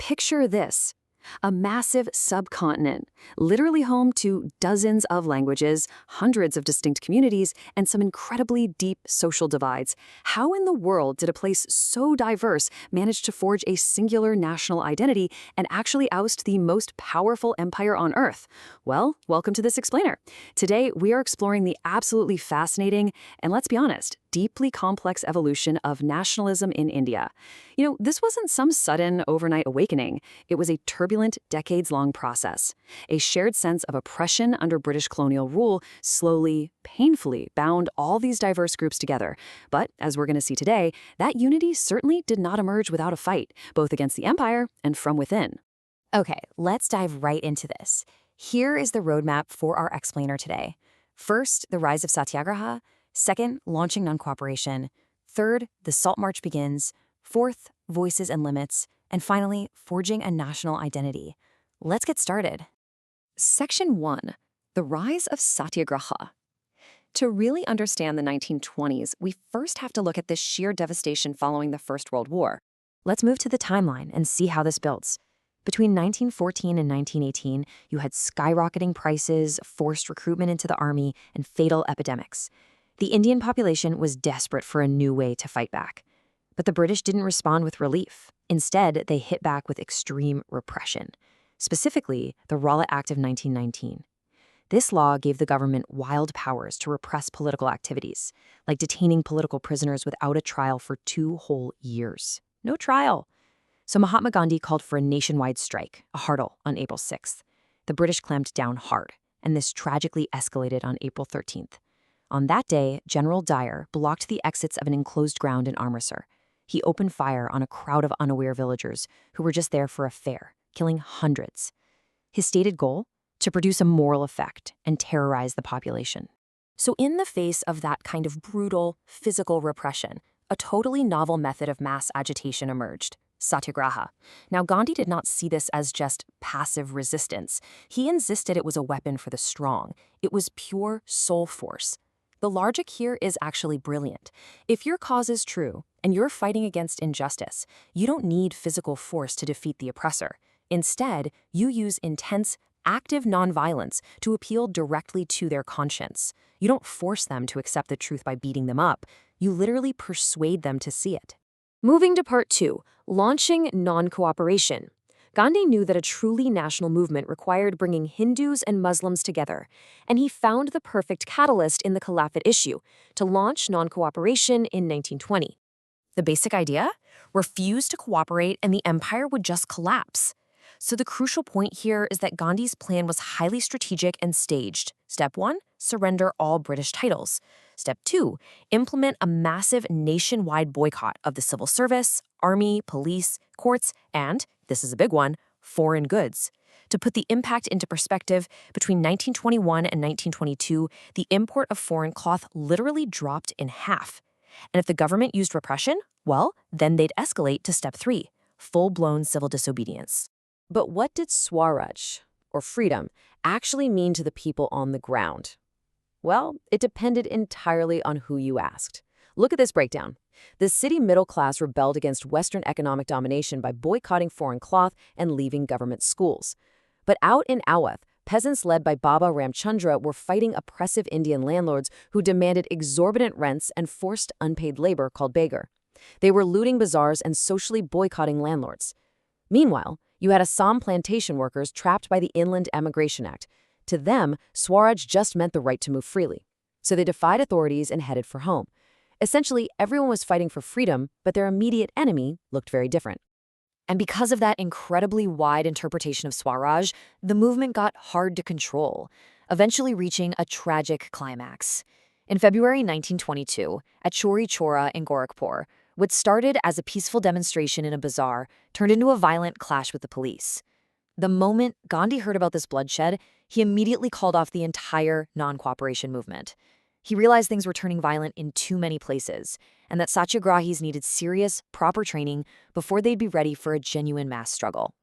Picture this. A massive subcontinent, literally home to dozens of languages, hundreds of distinct communities, and some incredibly deep social divides. How in the world did a place so diverse manage to forge a singular national identity and actually oust the most powerful empire on Earth? Well, welcome to this explainer. Today, we are exploring the absolutely fascinating, and let's be honest, deeply complex evolution of nationalism in India. This wasn't some sudden overnight awakening. It was a turbulent, decades-long process. A shared sense of oppression under British colonial rule slowly, painfully bound all these diverse groups together. But, as we're going to see today, that unity certainly did not emerge without a fight, both against the empire and from within. Okay, let's dive right into this. Here is the roadmap for our explainer today. First, the rise of Satyagraha. Second, launching non-cooperation. Third, the Salt March begins. Fourth, voices and limits. And finally, forging a national identity. Let's get started. Section 1. The rise of Satyagraha. To really understand the 1920s, we first have to look at the sheer devastation following the First World War. Let's move to the timeline and see how this builds. Between 1914 and 1918, you had skyrocketing prices, forced recruitment into the army, and fatal epidemics. The Indian population was desperate for a new way to fight back. But the British didn't respond with relief. Instead, they hit back with extreme repression, specifically the Rowlatt Act of 1919. This law gave the government wild powers to repress political activities, like detaining political prisoners without a trial for 2 whole years. No trial. So Mahatma Gandhi called for a nationwide strike, a hurdle, on April 6th. The British clamped down hard, and this tragically escalated on April 13th. On that day, General Dyer blocked the exits of an enclosed ground in Amritsar. He opened fire on a crowd of unaware villagers who were just there for a fair, killing hundreds. His stated goal? To produce a moral effect and terrorize the population. So in the face of that kind of brutal, physical repression, a totally novel method of mass agitation emerged: Satyagraha. Now, Gandhi did not see this as just passive resistance. He insisted it was a weapon for the strong. It was pure soul force. The logic here is actually brilliant. If your cause is true and you're fighting against injustice, you don't need physical force to defeat the oppressor. Instead, you use intense, active nonviolence to appeal directly to their conscience. You don't force them to accept the truth by beating them up. You literally persuade them to see it. Moving to part 2, launching non-cooperation. Gandhi knew that a truly national movement required bringing Hindus and Muslims together, and he found the perfect catalyst in the Caliphate issue to launch non-cooperation in 1920. The basic idea? Refuse to cooperate and the empire would just collapse. So the crucial point here is that Gandhi's plan was highly strategic and staged. Step 1, surrender all British titles. Step 2, implement a massive nationwide boycott of the civil service, army, police, courts, and, this is a big one, foreign goods. To put the impact into perspective, between 1921 and 1922, the import of foreign cloth literally dropped in half. And if the government used repression, well, then they'd escalate to step 3, full-blown civil disobedience. But what did Swaraj, or freedom, actually mean to the people on the ground? Well, it depended entirely on who you asked. Look at this breakdown. The city middle class rebelled against Western economic domination by boycotting foreign cloth and leaving government schools. But out in Awadh, peasants led by Baba Ramchandra were fighting oppressive Indian landlords who demanded exorbitant rents and forced unpaid labor called beggar. They were looting bazaars and socially boycotting landlords. Meanwhile, you had Assam plantation workers trapped by the Inland Emigration Act. To them, Swaraj just meant the right to move freely. So they defied authorities and headed for home. Essentially, everyone was fighting for freedom, but their immediate enemy looked very different. And because of that incredibly wide interpretation of Swaraj, the movement got hard to control, eventually reaching a tragic climax. In February 1922, at Chauri Chaura in Gorakhpur, what started as a peaceful demonstration in a bazaar turned into a violent clash with the police. The moment Gandhi heard about this bloodshed, he immediately called off the entire non-cooperation movement. He realized things were turning violent in too many places, and that Satyagrahis needed serious, proper training before they'd be ready for a genuine mass struggle.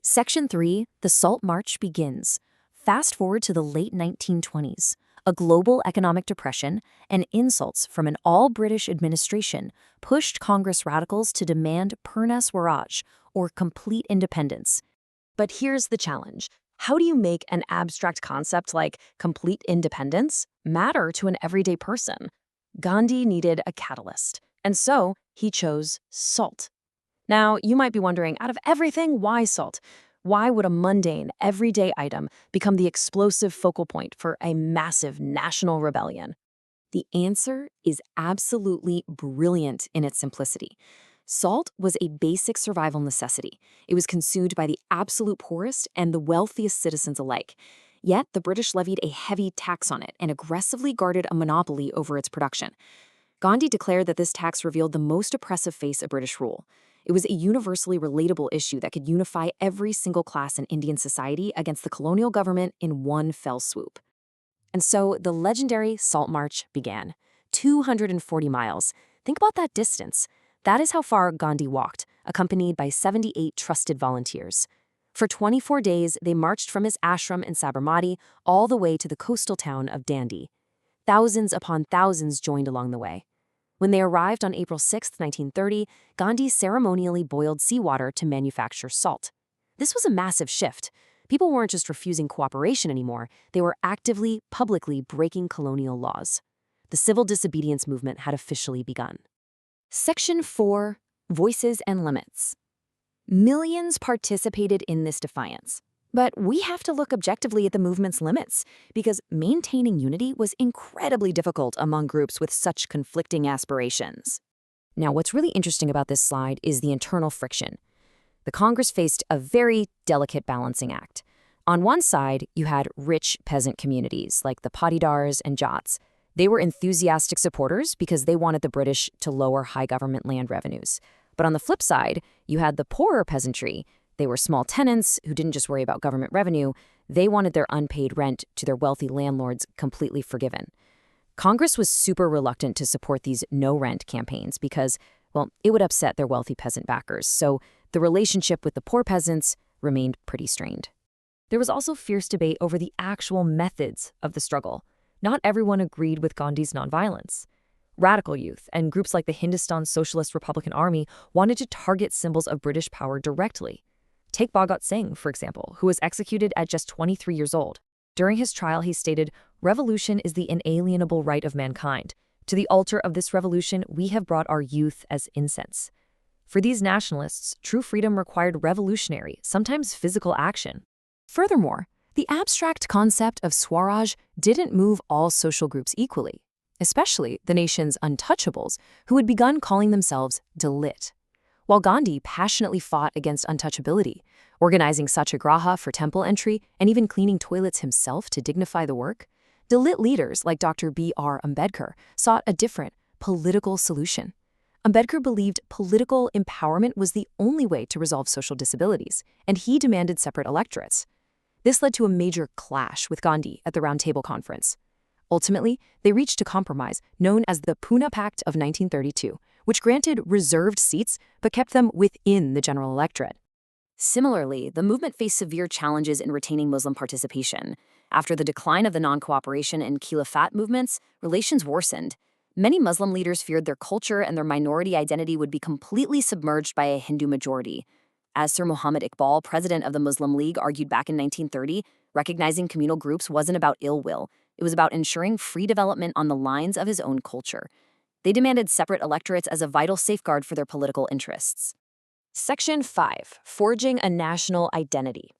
Section 3, the Salt March begins. Fast forward to the late 1920s. A global economic depression and insults from an all-British administration pushed Congress radicals to demand Purna Swaraj, or complete independence. But here's the challenge. How do you make an abstract concept like complete independence matter to an everyday person? Gandhi needed a catalyst, and so he chose salt. Now, you might be wondering, out of everything, why salt? Why would a mundane, everyday item become the explosive focal point for a massive national rebellion? The answer is absolutely brilliant in its simplicity. Salt was a basic survival necessity. It was consumed by the absolute poorest and the wealthiest citizens alike. Yet, the British levied a heavy tax on it and aggressively guarded a monopoly over its production. Gandhi declared that this tax revealed the most oppressive face of British rule. It was a universally relatable issue that could unify every single class in Indian society against the colonial government in one fell swoop. And so the legendary Salt March began. 240 miles. Think about that distance. That is how far Gandhi walked, accompanied by 78 trusted volunteers. For 24 days, they marched from his ashram in Sabarmati all the way to the coastal town of Dandi. Thousands upon thousands joined along the way. When they arrived on April 6, 1930, Gandhi ceremonially boiled seawater to manufacture salt. This was a massive shift. People weren't just refusing cooperation anymore, they were actively, publicly breaking colonial laws. The civil disobedience movement had officially begun. Section 4. Voices and Limits. Millions participated in this defiance. But we have to look objectively at the movement's limits, because maintaining unity was incredibly difficult among groups with such conflicting aspirations. Now, what's really interesting about this slide is the internal friction. The Congress faced a very delicate balancing act. On one side, you had rich peasant communities like the Patidars and Jats. They were enthusiastic supporters because they wanted the British to lower high government land revenues. But on the flip side, you had the poorer peasantry. They were small tenants who didn't just worry about government revenue. They wanted their unpaid rent to their wealthy landlords completely forgiven. Congress was super reluctant to support these no-rent campaigns because, well, it would upset their wealthy peasant backers. So the relationship with the poor peasants remained pretty strained. There was also fierce debate over the actual methods of the struggle. Not everyone agreed with Gandhi's nonviolence. Radical youth and groups like the Hindustan Socialist Republican Army wanted to target symbols of British power directly. Take Bhagat Singh, for example, who was executed at just 23 years old. During his trial, he stated, "Revolution is the inalienable right of mankind. To the altar of this revolution, we have brought our youth as incense." For these nationalists, true freedom required revolutionary, sometimes physical action. Furthermore, the abstract concept of Swaraj didn't move all social groups equally, especially the nation's untouchables, who had begun calling themselves Dalit. While Gandhi passionately fought against untouchability, organizing satyagraha for temple entry and even cleaning toilets himself to dignify the work, Dalit leaders like Dr. B.R. Ambedkar sought a different, political solution. Ambedkar believed political empowerment was the only way to resolve social disabilities, and he demanded separate electorates. This led to a major clash with Gandhi at the Round Table Conference. Ultimately, they reached a compromise known as the Pune Pact of 1932, which granted reserved seats but kept them within the general electorate. Similarly, the movement faced severe challenges in retaining Muslim participation. After the decline of the non-cooperation and Khilafat movements, relations worsened. Many Muslim leaders feared their culture and their minority identity would be completely submerged by a Hindu majority. As Sir Muhammad Iqbal, president of the Muslim League, argued back in 1930, recognizing communal groups wasn't about ill will. It was about ensuring free development on the lines of his own culture. They demanded separate electorates as a vital safeguard for their political interests. Section 5. Forging a National Identity.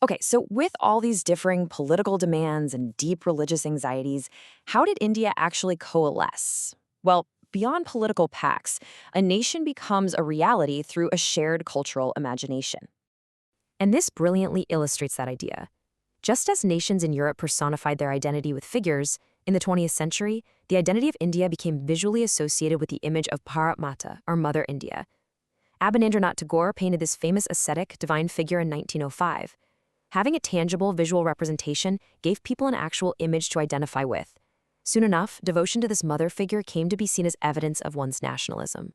Okay, so with all these differing political demands and deep religious anxieties, how did India actually coalesce? Well, beyond political pacts, a nation becomes a reality through a shared cultural imagination. And this brilliantly illustrates that idea. Just as nations in Europe personified their identity with figures, in the 20th century, the identity of India became visually associated with the image of Bharat Mata, or Mother India. Abanindranath Tagore painted this famous ascetic divine figure in 1905. Having a tangible visual representation gave people an actual image to identify with. Soon enough, devotion to this mother figure came to be seen as evidence of one's nationalism.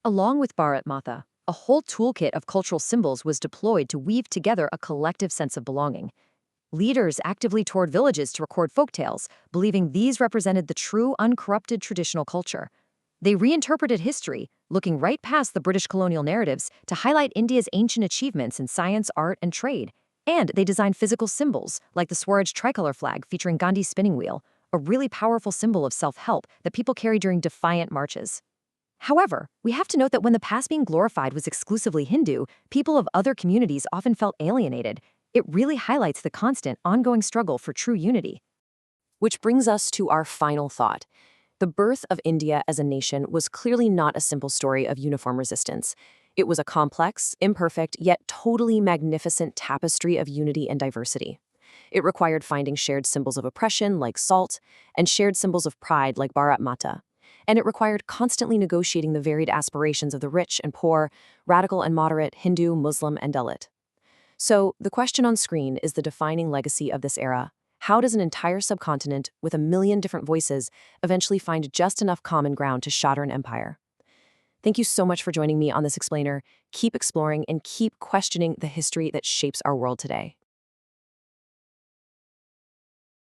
Along with Bharat Mata, a whole toolkit of cultural symbols was deployed to weave together a collective sense of belonging. Leaders actively toured villages to record folktales, believing these represented the true, uncorrupted traditional culture. They reinterpreted history, looking right past the British colonial narratives to highlight India's ancient achievements in science, art, and trade. And they designed physical symbols, like the Swaraj tricolor flag featuring Gandhi's spinning wheel, a really powerful symbol of self-help that people carry during defiant marches. However, we have to note that when the past being glorified was exclusively Hindu, people of other communities often felt alienated. It really highlights the constant, ongoing struggle for true unity. Which brings us to our final thought. The birth of India as a nation was clearly not a simple story of uniform resistance. It was a complex, imperfect, yet totally magnificent tapestry of unity and diversity. It required finding shared symbols of oppression, like salt, and shared symbols of pride, like Bharat Mata. And it required constantly negotiating the varied aspirations of the rich and poor, radical and moderate, Hindu, Muslim, and Dalit. So, the question on screen is the defining legacy of this era. How does an entire subcontinent with a million different voices eventually find just enough common ground to shatter an empire? Thank you so much for joining me on this explainer. Keep exploring and keep questioning the history that shapes our world today.